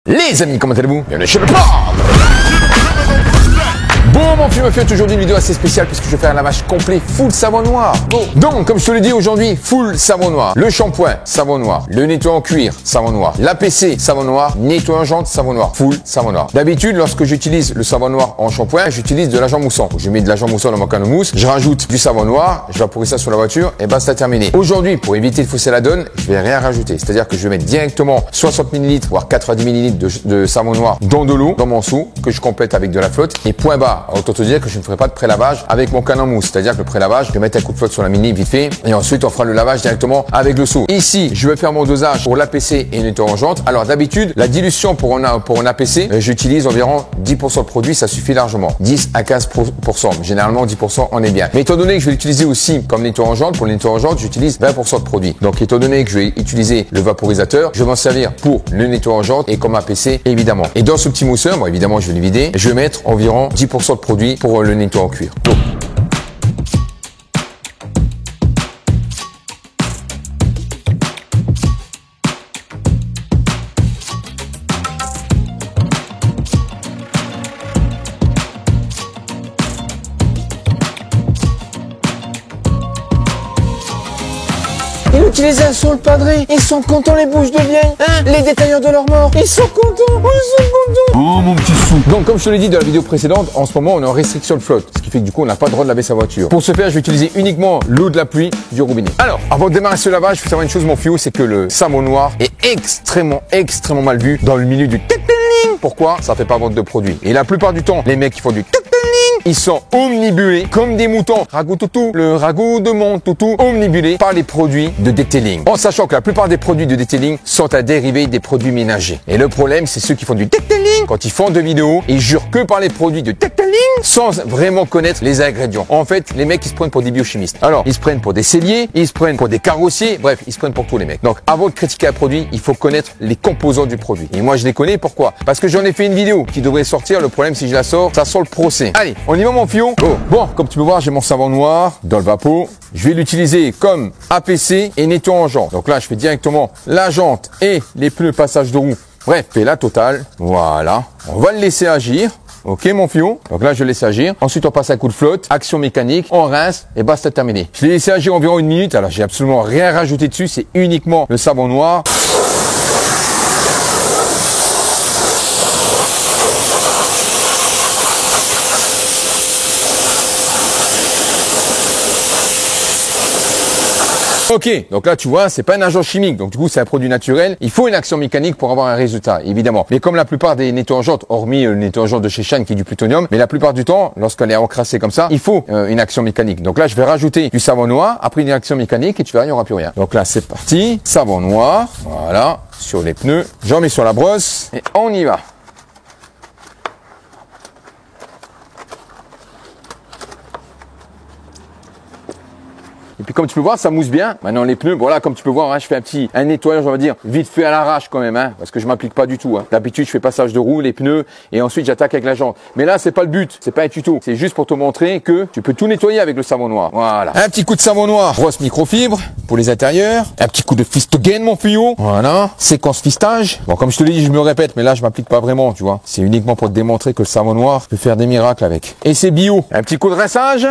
Les amis, comment allez-vous? Bienvenue chez le Pod. Bon, mon film fait aujourd'hui une vidéo assez spéciale puisque je vais faire un lavage complet full savon noir. Bon. Donc, comme je te l'ai dit aujourd'hui, full savon noir. Le shampoing, savon noir. Le nettoyant cuir, savon noir. L'APC, savon noir. Nettoyant jante, savon noir. Full savon noir. D'habitude, lorsque j'utilise le savon noir en shampoing, j'utilise de l'agent moussant. Je mets de l'agent moussant dans mon canne mousse. Je rajoute du savon noir. Je vais appuyer ça sur la voiture et basta, terminé. Aujourd'hui, pour éviter de fausser la donne, je vais rien rajouter. C'est-à-dire que je vais mettre directement 60 ml, voire 90 ml de savon noir dans de l'eau, dans mon seau, que je complète avec de la flotte. Et point bas. Autant te dire que je ne ferai pas de pré-lavage avec mon canne en mousse. C'est-à-dire que le pré-lavage, je vais mettre un coup de flotte sur la mini vite fait et ensuite on fera le lavage directement avec le seau. Ici, je vais faire mon dosage pour l'APC et nettoyant jante. Alors d'habitude, la dilution pour un APC, j'utilise environ 10% de produit, ça suffit largement. 10 à 15%. Généralement 10% on est bien. Mais étant donné que je vais l'utiliser aussi comme nettoyant jante, pour le nettoyant jante, j'utilise 20% de produit. Donc étant donné que je vais utiliser le vaporisateur, je vais m'en servir pour le nettoyant jante et comme APC évidemment. Et dans ce petit mousseur, bon évidemment je vais le vider, je vais mettre environ 10% de produit pour le nettoyant cuir. Donc, Utilisez un sur le padré, ils sont contents les bouches de vieilles, hein? Les détaillants de leur mort, ils sont contents, ils sont contents. Oh mon petit sou. Donc comme je te l'ai dit dans la vidéo précédente, en ce moment on est en restriction de flotte, ce qui fait que du coup on n'a pas le droit de laver sa voiture. Pour ce faire, je vais utiliser uniquement l'eau de la pluie du robinet. Alors, avant de démarrer ce lavage, il faut savoir une chose mon fio, c'est que le savon noir est extrêmement mal vu dans le milieu du detailing. Pourquoi? Ça fait pas vendre de produits. Et la plupart du temps, les mecs qui font du detailing, ils sont omnibulés comme des moutons. Ragout toutou, le ragout de mon toutou, omnibulés par les produits de detailing. En sachant que la plupart des produits de detailing sont un dérivé des produits ménagers. Et le problème, c'est ceux qui font du detailing, quand ils font de vidéos, ils jurent que par les produits de detailing sans vraiment connaître les ingrédients. En fait, les mecs, ils se prennent pour des biochimistes. Alors, ils se prennent pour des selliers, ils se prennent pour des carrossiers, bref, ils se prennent pour tous les mecs. Donc, avant de critiquer un produit, il faut connaître les composants du produit. Et moi, je les connais. Pourquoi? Parce que j'en ai fait une vidéo qui devrait sortir. Le problème, si je la sors, ça sent le procès. Allez, on y va mon fio. Oh. Bon, comme tu peux voir, j'ai mon savon noir dans le vapeau. Je vais l'utiliser comme APC et nettoyant jante. Donc là, je fais directement la jante et les pneus passage de roue. Bref, fais la totale. Voilà. On va le laisser agir. Ok mon fio. Donc là je le laisse agir. Ensuite on passe un coup de flotte, action mécanique, on rince et basta, terminé. Je l'ai laissé agir environ 1 minute. Alors j'ai absolument rien rajouté dessus, c'est uniquement le savon noir. Ok, donc là tu vois, c'est pas un agent chimique, donc du coup c'est un produit naturel. Il faut une action mécanique pour avoir un résultat, évidemment. Mais comme la plupart des nettoyants jantes, hormis le nettoyant jante de chez Shine qui est du plutonium, mais la plupart du temps, lorsqu'elle est encrassée comme ça, il faut une action mécanique. Donc là je vais rajouter du savon noir, après une action mécanique et tu verras, il n'y aura plus rien. Donc là c'est parti, savon noir, voilà, sur les pneus, j'en mets sur la brosse et on y va. Et puis comme tu peux voir, ça mousse bien. Maintenant les pneus, voilà, comme tu peux voir, hein, je fais un nettoyage, on va dire, vite fait à l'arrache quand même, hein, parce que je m'applique pas du tout. Hein. D'habitude, je fais passage de roue, les pneus, et ensuite j'attaque avec la jante. Mais là, c'est pas le but, c'est pas un tuto. C'est juste pour te montrer que tu peux tout nettoyer avec le savon noir. Voilà. Un petit coup de savon noir, brosse microfibre pour les intérieurs. Un petit coup de fist again, mon fio. Voilà. Séquence fistage. Bon, comme je te l'ai dit, je me répète, mais là, je m'applique pas vraiment, tu vois. C'est uniquement pour te démontrer que le savon noir peut faire des miracles avec. Et c'est bio. Un petit coup de rinçage.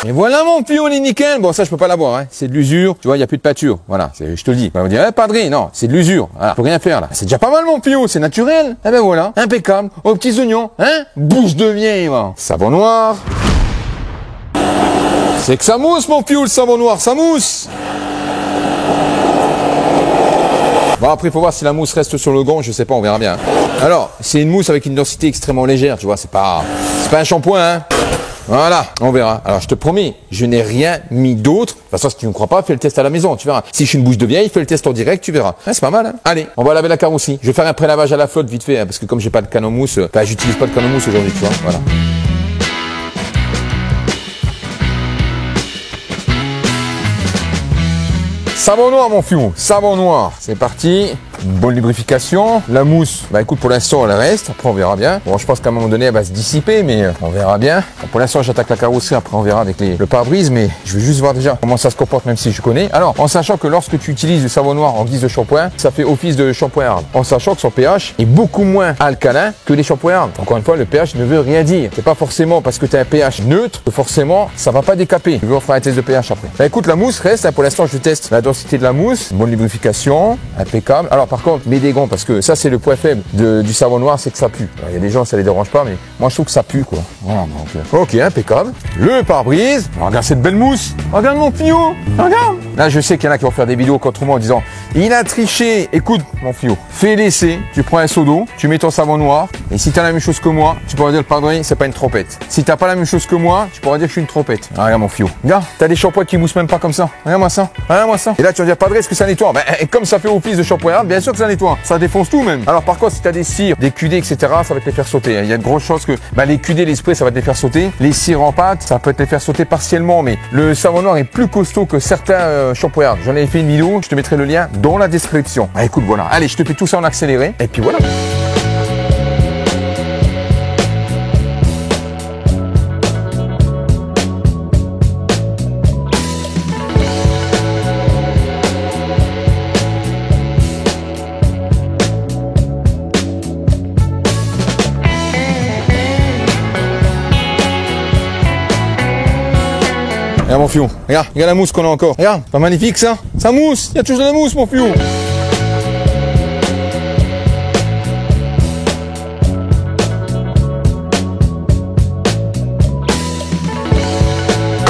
Et voilà mon fio, les nickel. Bon, ça, je peux pas l'avoir, hein. C'est de l'usure. Tu vois, il y a plus de pâture. Voilà. Je te le dis. On va dire, padré. Non, c'est de l'usure. Voilà. Faut rien faire, là. C'est déjà pas mal, mon fio. C'est naturel. Eh ben voilà. Impeccable. Aux petits oignons. Hein? Bouche de vieille, voilà. Savon noir. C'est que ça mousse, mon fio, le savon noir. Ça mousse. Bon, après, il faut voir si la mousse reste sur le gant. Je sais pas, on verra bien. Alors, c'est une mousse avec une densité extrêmement légère. Tu vois, c'est pas un shampoing, hein. Voilà, on verra. Alors je te promets, je n'ai rien mis d'autre. De toute façon, si tu ne me crois pas, fais le test à la maison, tu verras. Si je suis une bouche de vieille, fais le test en direct, tu verras. Ah, c'est pas mal, hein. Allez, on va laver la carrosserie. Je vais faire un pré-lavage à la flotte vite fait, hein, parce que comme j'ai pas de canne en mousse, j'utilise pas de canne en mousse aujourd'hui, tu vois. Voilà. Savon noir, mon fion. Savon noir. C'est parti. une bonne lubrification. La mousse, bah écoute, pour l'instant, elle reste. Après, on verra bien. Bon, je pense qu'à un moment donné, elle va se dissiper, mais on verra bien. Bon, pour l'instant, j'attaque la carrosserie. Après, on verra avec le pare-brise, mais je vais juste voir déjà comment ça se comporte, même si je connais. Alors, en sachant que lorsque tu utilises du savon noir en guise de shampoing, ça fait office de shampoing hard. En sachant que son pH est beaucoup moins alcalin que les shampoings hard. Encore une fois, le pH ne veut rien dire. C'est pas forcément parce que tu as un pH neutre que forcément ça va pas décaper. Je vais faire un test de pH après. Bah, écoute, la mousse reste. Pour l'instant, je teste la densité de la mousse. Bonne lubrification, impeccable. Alors, par contre, mets des gants parce que ça, c'est le point faible du savon noir, c'est que ça pue. Il y a des gens, ça les dérange pas, mais moi, je trouve que ça pue, quoi. Voilà, donc, ok, impeccable. Le pare-brise. Regarde cette belle mousse. Regarde mon Fio. Regarde. Là, je sais qu'il y en a qui vont faire des vidéos contre moi en disant il a triché. Écoute, mon Fio, fais l'essai. Tu prends un seau d'eau, tu mets ton savon noir. Et si tu as la même chose que moi, tu pourras dire le pare-brise, c'est pas une trompette. Si t'as pas la même chose que moi, tu pourras dire que je suis une trompette. Ah, regarde mon Fio. Regarde, t'as des shampoings qui moussent même pas comme ça. Regarde-moi ça. Regarde-moi ça. Et là, tu vas dire pare-brise, est-ce que ça nettoie? Ben, comme ça fait office de shampoing, bien sûr que ça nettoie. Ça défonce tout même. Alors, par contre, si t'as des cires, des QD, etc., ça va te les faire sauter. Il y a de grosses chances que les QD, les sprays, ça va te les faire sauter. Les cires en pâte, ça peut te les faire sauter partiellement, mais le savon noir est plus costaud que certains shampoings. J'en ai fait une vidéo, je te mettrai le lien dans la description. Ah, écoute, voilà. Allez, je te fais tout ça en accéléré. Et puis voilà. Regarde mon Fio, regarde la mousse qu'on a encore. Regarde, pas magnifique ça? Ça mousse, il y a toujours de la mousse mon Fio.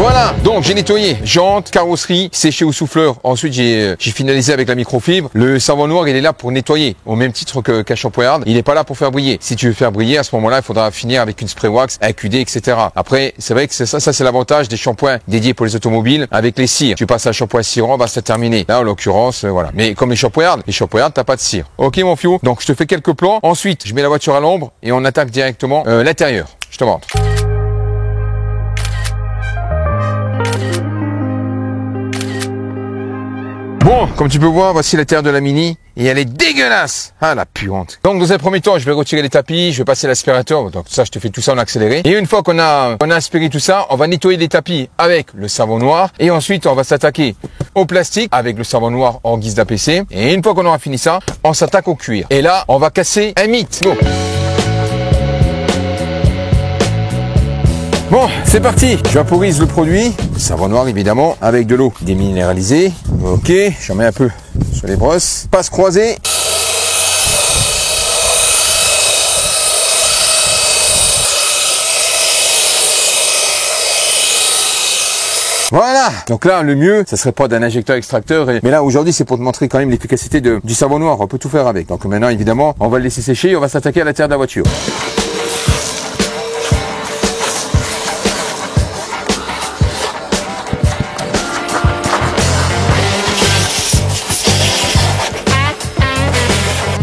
Voilà, donc j'ai nettoyé jantes, carrosserie, séché au souffleur. Ensuite, j'ai finalisé avec la microfibre. Le savon noir, il est là pour nettoyer, au même titre qu'un shampoing hard. Il n'est pas là pour faire briller. Si tu veux faire briller, à ce moment-là, il faudra finir avec une spray wax, un QD, etc. Après, c'est vrai que ça c'est l'avantage des shampoings dédiés pour les automobiles avec les cires. Tu passes à un shampoing cirant, bah c'est terminé. Là, en l'occurrence, voilà. Mais comme les shampoings hard, t'as pas de cire. Ok mon Fio. Donc je te fais quelques plans. Ensuite, je mets la voiture à l'ombre et on attaque directement l'intérieur. Je te montre. Bon, comme tu peux voir, voici l'intérieur de la Mini et elle est dégueulasse. Ah, la puante. Donc, dans un premier temps, je vais retirer les tapis, je vais passer l'aspirateur. Donc, ça, je te fais tout ça en accéléré. Et une fois qu'on a aspiré tout ça, on va nettoyer les tapis avec le savon noir. Et ensuite, on va s'attaquer au plastique avec le savon noir en guise d'APC. Et une fois qu'on aura fini ça, on s'attaque au cuir. Et là, on va casser un mythe. Go. Bon, c'est parti. Je vaporise le produit, le savon noir évidemment, avec de l'eau déminéralisée. Ok, j'en mets un peu sur les brosses. Passe croisée. Voilà. Donc là, le mieux, ça serait pas d'un injecteur extracteur. Mais là, aujourd'hui, c'est pour te montrer quand même l'efficacité du savon noir. On peut tout faire avec. Donc maintenant, évidemment, on va le laisser sécher et on va s'attaquer à l'intérieur de la voiture.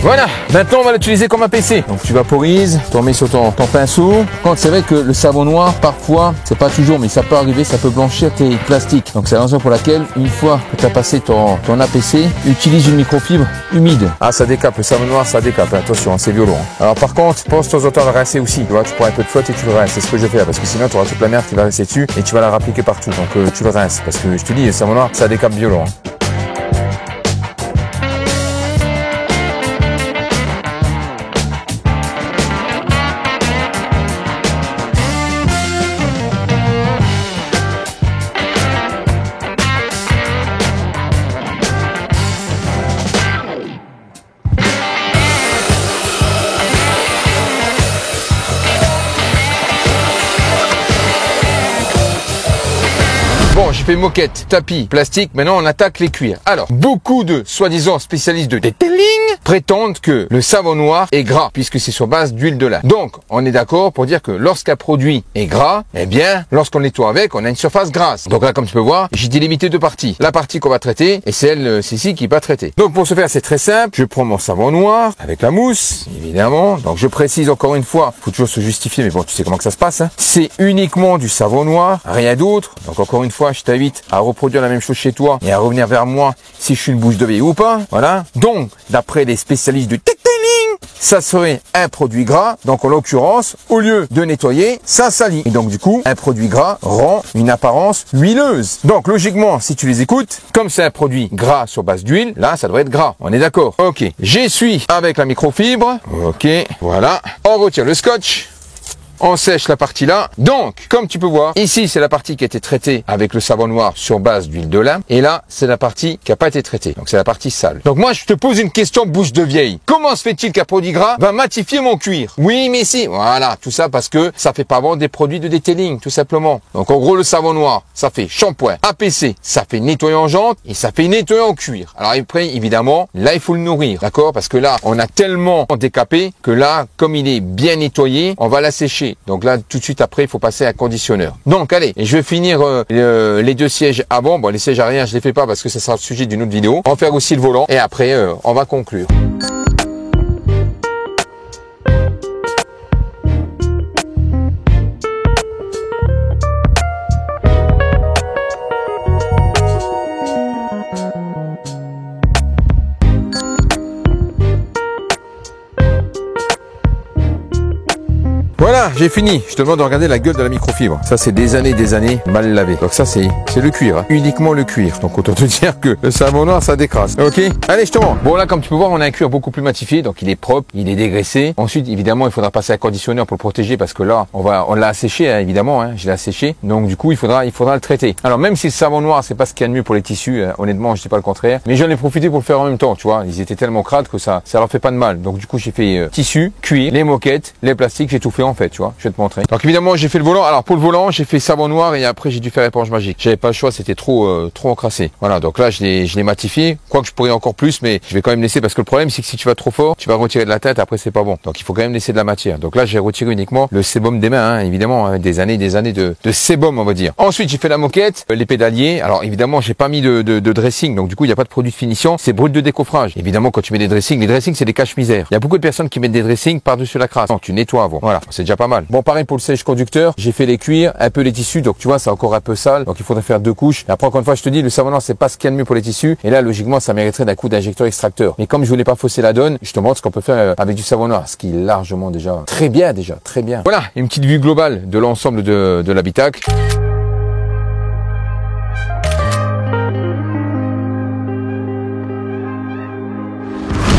Voilà, maintenant on va l'utiliser comme APC. Donc tu vaporises, tu en mets sur ton pinceau. Quand c'est vrai que le savon noir, parfois, c'est pas toujours, mais ça peut arriver, ça peut blanchir tes plastiques. Donc c'est la raison pour laquelle, une fois que tu as passé ton APC, utilise une microfibre humide. Ah, ça décape, le savon noir, ça décape. Attention, c'est violent. Alors par contre, pense de temps en temps à le rincer aussi. Tu vois, tu prends un peu de flotte et tu le rinces. C'est ce que je fais, parce que sinon tu auras toute la merde qui va rester dessus et tu vas la rappliquer partout. Donc tu le rinces, parce que je te dis, le savon noir, ça décape violent. Bon, j'ai fait moquette, tapis, plastique. Maintenant, on attaque les cuirs. Alors, beaucoup de soi-disant spécialistes de detailing prétendent que le savon noir est gras puisque c'est sur base d'huile de lin. Donc, on est d'accord pour dire que lorsqu'un produit est gras, eh bien, lorsqu'on nettoie avec, on a une surface grasse. Donc là, comme tu peux voir, j'ai délimité deux parties. La partie qu'on va traiter et celle, celle-ci qui n'est pas traitée. Donc, pour ce faire, c'est très simple. Je prends mon savon noir avec la mousse, évidemment. Donc, je précise encore une fois, faut toujours se justifier, mais bon, tu sais comment que ça se passe, hein. C'est uniquement du savon noir, rien d'autre. Donc, encore une fois, je t'ai t'invite à reproduire la même chose chez toi et à revenir vers moi si je suis une bouche de vieille ou pas. Voilà. Donc, d'après les spécialistes du detailing, ça serait un produit gras. Donc, en l'occurrence, au lieu de nettoyer, ça salit. Et donc, du coup, un produit gras rend une apparence huileuse. Donc, logiquement, si tu les écoutes, comme c'est un produit gras sur base d'huile, là, ça devrait être gras. On est d'accord? Ok. J'essuie avec la microfibre. Ok. Voilà. On retire le scotch. On sèche la partie là. Donc, comme tu peux voir, ici, c'est la partie qui a été traitée avec le savon noir sur base d'huile de lin. Et là, c'est la partie qui n'a pas été traitée. Donc, c'est la partie sale. Donc, moi, je te pose une question bouche de vieille. Comment se fait-il qu'un produit gras va matifier mon cuir? Oui, mais si. Voilà. Tout ça parce que ça fait pas vendre des produits de detailing, tout simplement. Donc, en gros, le savon noir, ça fait shampoing. APC, ça fait nettoyer en jante et ça fait nettoyer en cuir. Alors, après, évidemment, là, il faut le nourrir. D'accord? Parce que là, on a tellement décapé que là, comme il est bien nettoyé, on va l'assécher. Donc là, tout de suite après, il faut passer à conditionneur. Donc, allez, et je vais finir les deux sièges avant. Bon, les sièges arrière, je les fais pas parce que ça sera le sujet d'une autre vidéo. On va faire aussi le volant et après, on va conclure. Voilà, j'ai fini. Je te demande de regarder la gueule de la microfibre. Ça, c'est des années mal lavé. Donc ça, c'est le cuir, hein. Uniquement le cuir. Donc autant te dire que le savon noir, ça décrasse. Ok? Allez, je te montre. Bon, là, comme tu peux voir, on a un cuir beaucoup plus matifié. Donc il est propre, il est dégraissé. Ensuite, évidemment, il faudra passer à conditionneur pour le protéger parce que là, on l'a asséché, hein, évidemment, hein. Je l'ai asséché. Donc du coup, il faudra le traiter. Alors même si le savon noir, c'est pas ce qu'il y a de mieux pour les tissus, honnêtement, je dis pas le contraire. Mais j'en ai profité pour le faire en même temps, tu vois. Ils étaient tellement crades que ça leur fait pas de mal. Donc du coup, j'ai fait tissu, cuir, les moquettes, les plastiques, j'ai tout fait en fait, tu vois. Je vais te montrer. Donc évidemment, j'ai fait le volant. Alors pour le volant, j'ai fait savon noir et après j'ai dû faire éponge magique. J'avais pas le choix, c'était trop encrassé. Voilà, donc là je l'ai matifié. Quoique je pourrais encore plus, mais je vais quand même laisser parce que le problème c'est que si tu vas trop fort, tu vas retirer de la tête, après c'est pas bon. Donc il faut quand même laisser de la matière. Donc là j'ai retiré uniquement le sébum des mains, hein, évidemment, hein, des années de sébum, on va dire. Ensuite j'ai fait la moquette, les pédaliers. Alors évidemment j'ai pas mis de dressing, donc du coup il n'y a pas de produit de finition, c'est brut de décoffrage. Évidemment quand tu mets des dressings, les dressings c'est des cache-misères. Il y a beaucoup de personnes qui mettent des dressings par-dessus la crasse. Non, tu nettoies avant. Voilà, c'est déjà pas mal. Bon, pareil pour le sèche-conducteur, j'ai fait les cuirs, un peu les tissus, donc tu vois c'est encore un peu sale, donc il faudrait faire 2 couches. Et après encore une fois je te dis, le savon noir c'est pas ce qu'il y a de mieux pour les tissus, et là logiquement ça mériterait d'un coup d'injecteur extracteur. Mais comme je voulais pas fausser la donne, je te montre ce qu'on peut faire avec du savon noir, ce qui est largement déjà très bien. Voilà, une petite vue globale de l'ensemble de l'habitacle.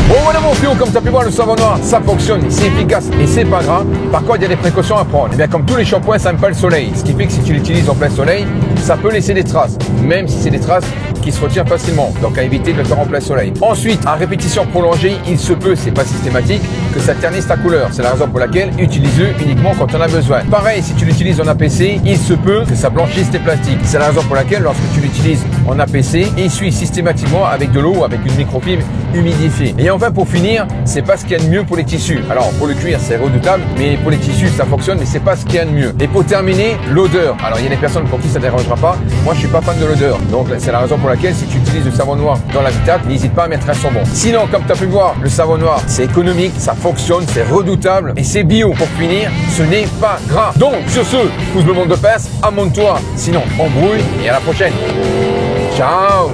Bon voilà mon fio, comme tu as pu voir, le savon noir, ça fonctionne, c'est efficace et c'est pas gras. Par contre, il y a des précautions à prendre. Et bien comme tous les shampoings, ça n'aime pas le soleil. Ce qui fait que si tu l'utilises en plein soleil, ça peut laisser des traces, même si c'est des traces qui se retirent facilement. Donc à éviter de le faire en plein soleil. Ensuite, à répétition prolongée, il se peut, c'est pas systématique, que ça ternisse ta couleur. C'est la raison pour laquelle utilise-le uniquement quand on a besoin. Pareil, si tu l'utilises en APC, il se peut que ça blanchisse tes plastiques. C'est la raison pour laquelle lorsque tu l'utilises en APC, essuie systématiquement avec de l'eau ou avec une microfibre humidifiée. Et enfin pour finir, c'est pas ce qu'il y a de mieux pour les tissus. Alors pour le cuir c'est redoutable, mais pour les tissus ça fonctionne, mais c'est pas ce qu'il y a de mieux. Et pour terminer, l'odeur. Alors il y a des personnes pour qui ça ne dérangera pas. Moi je suis pas fan de l'odeur. Donc c'est la raison pour laquelle si tu utilises le savon noir dans l'habitacle, n'hésite pas à mettre un savon. Sinon, comme tu as pu voir, le savon noir c'est économique, ça fonctionne, c'est redoutable et c'est bio. Pour finir, ce n'est pas gras. Donc sur ce, pouce bleu monde de pince, abonne-toi, sinon embrouille et à la prochaine. Ciao.